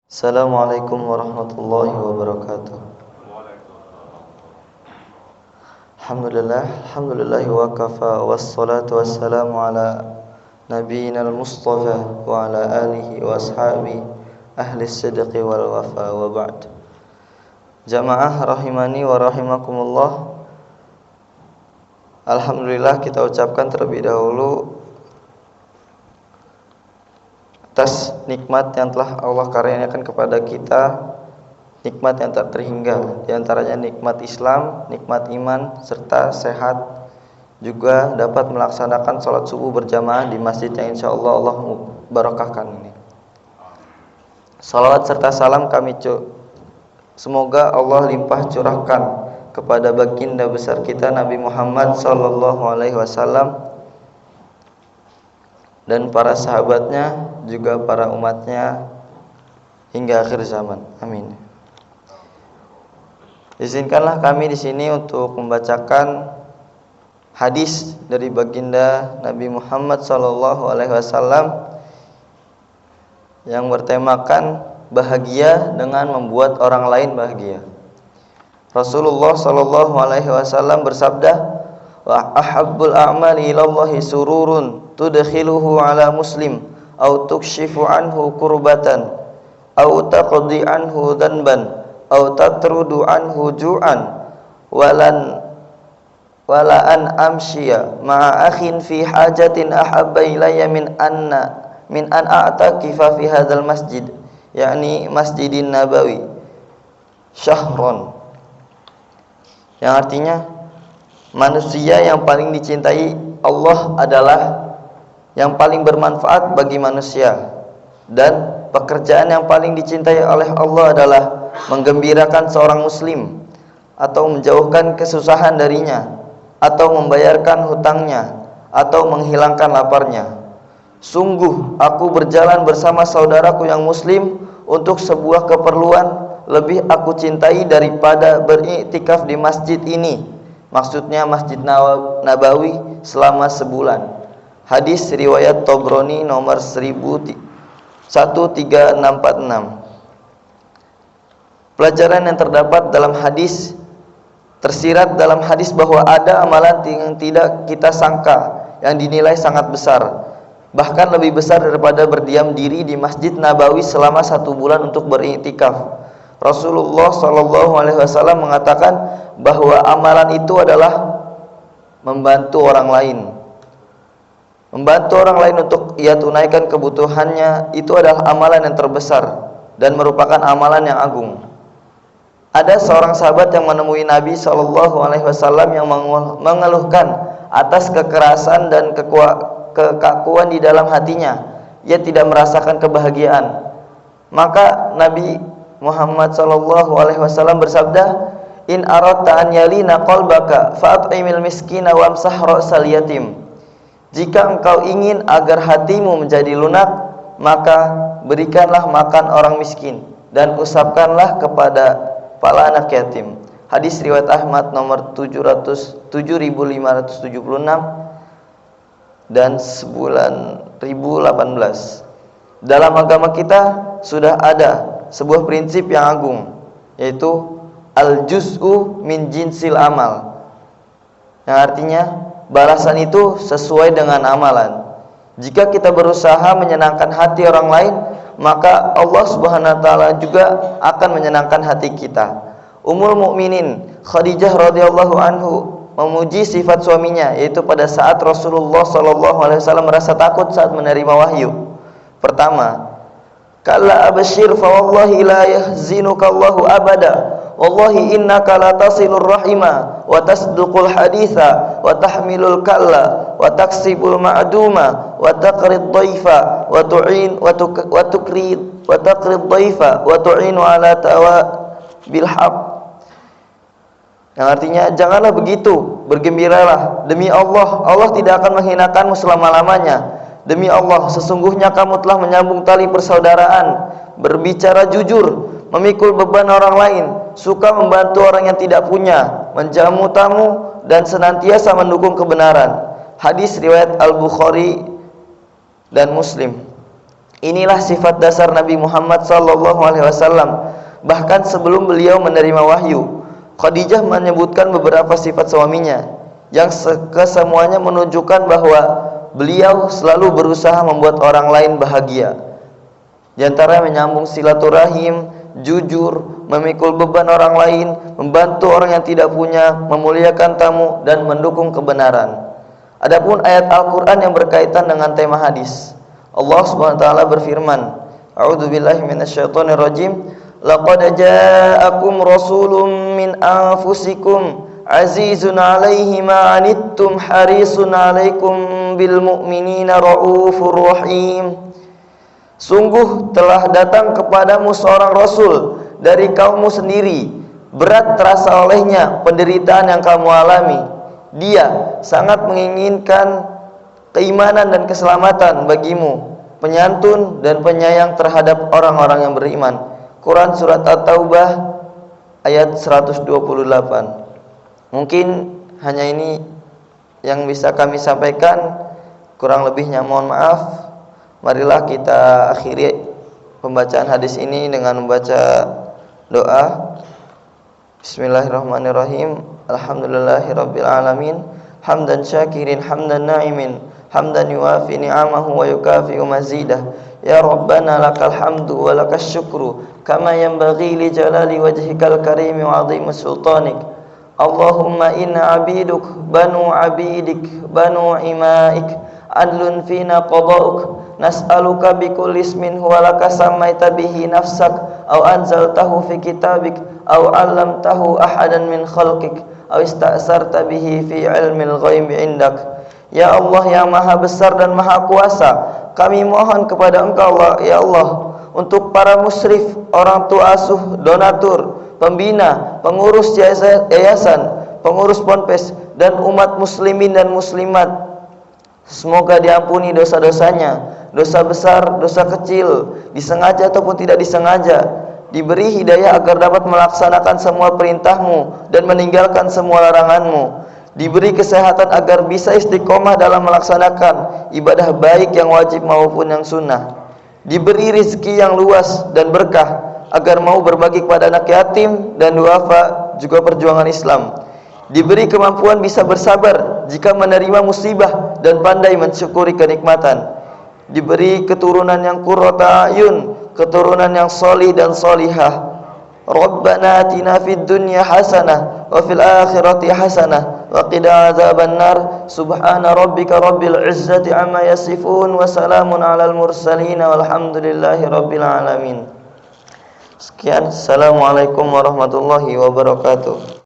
Assalamualaikum warahmatullahi wabarakatuh. Alhamdulillah wa kafa wassalatu wassalamu ala nabiyyina al-mustafa wa ala alihi wa ashabihi ahli sidqi wal wafa wa ba'd. Jamaah rahimani wa rahimakumullah. Alhamdulillah kita ucapkan terlebih dahulu atas nikmat yang telah Allah karuniakan kepada kita, nikmat yang tak terhingga, di antaranya nikmat Islam, nikmat iman, serta sehat, juga dapat melaksanakan sholat subuh berjamaah di masjid yang insyaallah Allah barakahkan ini. Salawat serta salam semoga Allah limpah curahkan kepada baginda besar kita Nabi Muhammad sallallahu alaihi wasallam dan para sahabatnya, juga para umatnya hingga akhir zaman. Amin. Izinkanlah kami di sini untuk membacakan hadis dari baginda Nabi Muhammad sallallahu alaihi wasallam yang bertemakan bahagia dengan membuat orang lain bahagia. Rasulullah sallallahu alaihi wasallam bersabda, "Wa ahabbul a'mali ilallahi sururun tudkhiluhu ala muslim aw tukshifu anhu kurbatan aw taqdi anhu dhanban aw tatrudu anhu ju'an wala an amshiya ma'a akhin fi hajatin ahabba ilayya min an a'takifa fi hadzal masjid," yakni Masjidin Nabawi, syahron, yang artinya manusia yang paling dicintai Allah adalah yang paling bermanfaat bagi manusia, dan pekerjaan yang paling dicintai oleh Allah adalah menggembirakan seorang muslim, atau menjauhkan kesusahan darinya, atau membayarkan hutangnya, atau menghilangkan laparnya. Sungguh aku berjalan bersama saudaraku yang muslim untuk sebuah keperluan, lebih aku cintai daripada beriktikaf di masjid ini, maksudnya Masjid Nabawi, selama sebulan. Hadis riwayat Tabrani nomor 1346. Pelajaran yang terdapat dalam hadis, tersirat dalam hadis bahwa ada amalan yang tidak kita sangka yang dinilai sangat besar, bahkan lebih besar daripada berdiam diri di Masjid Nabawi selama 1 bulan untuk beriktikaf. Rasulullah sallallahu alaihi wasallam mengatakan bahwa amalan itu adalah membantu orang lain. Membantu orang lain untuk ia tunaikan kebutuhannya, itu adalah amalan yang terbesar dan merupakan amalan yang agung. Ada seorang sahabat yang menemui Nabi SAW yang mengeluhkan atas kekerasan dan kekakuan di dalam hatinya. Ia tidak merasakan kebahagiaan. Maka Nabi Muhammad SAW bersabda, "In aradta an yalina qalbaka fa'at'imil miskina wamsah ra'sal yatim." Jika engkau ingin agar hatimu menjadi lunak, maka berikanlah makan orang miskin dan usapkanlah kepada kepala anak yatim. Hadis riwayat Ahmad nomor 7576 dan 1018. Dalam agama kita sudah ada sebuah prinsip yang agung, yaitu al-juz'u min jinsil amal, yang artinya balasan itu sesuai dengan amalan. Jika kita berusaha menyenangkan hati orang lain, maka Allah Subhanahu wa taala juga akan menyenangkan hati kita. Ummul Mukminin Khadijah radhiyallahu anhu memuji sifat suaminya, yaitu pada saat Rasulullah sallallahu alaihi wasallam merasa takut saat menerima wahyu. Pertama, "Kalla abshir fa wallahi la yahzinuka Allahu abada. Wallahi innaka la tasilur rahima wa tasduqul haditha wa tahmilul kalla wa taksibul ma'duma wa taqrid dhaifa wa tu'in wa tukrid wa taqrid dhaifa wa tu'inu ala tawabil haq." Yang artinya, janganlah begitu, bergembiralah. Demi Allah, Allah tidak akan menghinakanmu selama-lamanya. Demi Allah, sesungguhnya kamu telah menyambung tali persaudaraan, berbicara jujur, memikul beban orang lain, suka membantu orang yang tidak punya, menjamu tamu, dan senantiasa mendukung kebenaran. Hadis riwayat Al-Bukhari dan Muslim. Inilah sifat dasar Nabi Muhammad SAW. Bahkan sebelum beliau menerima wahyu, Khadijah menyebutkan beberapa sifat suaminya yang kesemuanya menunjukkan bahwa beliau selalu berusaha membuat orang lain bahagia. Di antara menyambung silaturahim, jujur, memikul beban orang lain, membantu orang yang tidak punya, memuliakan tamu, dan mendukung kebenaran. Adapun ayat Al-Quran yang berkaitan dengan tema hadis, Allah Subhanahu wa taala berfirman, A'udzubillahi minasyaitonirrajim, laqad ja'akum rasulun min anfusikum azizun 'alaihi ma 'anittum harisun 'alaikum bil mu'minina raufur rahim. Sungguh telah datang kepadamu seorang rasul dari kaummu sendiri, berat terasa olehnya penderitaan yang kamu alami. Dia sangat menginginkan keimanan dan keselamatan bagimu, penyantun dan penyayang terhadap orang-orang yang beriman. Quran Surat At-Taubah ayat 128. Mungkin hanya ini yang bisa kami sampaikan, kurang lebihnya mohon maaf. Marilah kita akhiri pembacaan hadis ini dengan membaca doa. Bismillahirrahmanirrahim. Alhamdulillahirabbil alamin. Hamdan syakirin, hamdan na'imin, hamdan yuafi ni'amahu wa yukafi'u mazidah. Ya Rabbana lakal hamdu wa lakas syukru kama yanbaghi li jalali wajhikal karimi wa 'azimi sultanik. Allahumma inna 'abiduk banu 'abidik banu imaik adlun fina qada'uk. Nas'aluka bikulli ismin huwa laka sammaita bihi nafsak aw anzaltahu fi kitabik aw 'allamtahu ahadan min khalqik aw ista'sarta bihi fi 'ilmil ghaibi 'indak. Ya Allah yang maha besar dan maha kuasa, kami mohon kepada Engkau ya Allah, untuk para musyrif, orang tua asuh, donatur, pembina, pengurus yayasan, pengurus ponpes, dan umat muslimin dan muslimat, semoga diampuni dosa-dosanya, dosa besar, dosa kecil, disengaja ataupun tidak disengaja, diberi hidayah agar dapat melaksanakan semua perintah-Mu dan meninggalkan semua larangan-Mu, diberi kesehatan agar bisa istiqomah dalam melaksanakan ibadah baik yang wajib maupun yang sunnah, diberi rezeki yang luas dan berkah agar mau berbagi kepada anak yatim dan duafa juga perjuangan Islam, diberi kemampuan bisa bersabar jika menerima musibah dan pandai mensyukuri kenikmatan, diberi keturunan yang qurrata ayun, keturunan yang solih dan solihah. Rabbana atina fid dunya hasanah wa fil akhirati hasanah wa qina adzabannar. Subhana rabbika rabbil izzati amma yasifun wa salamun alal mursalin walhamdulillahi rabbil alamin. Sekian, assalamualaikum warahmatullahi wabarakatuh.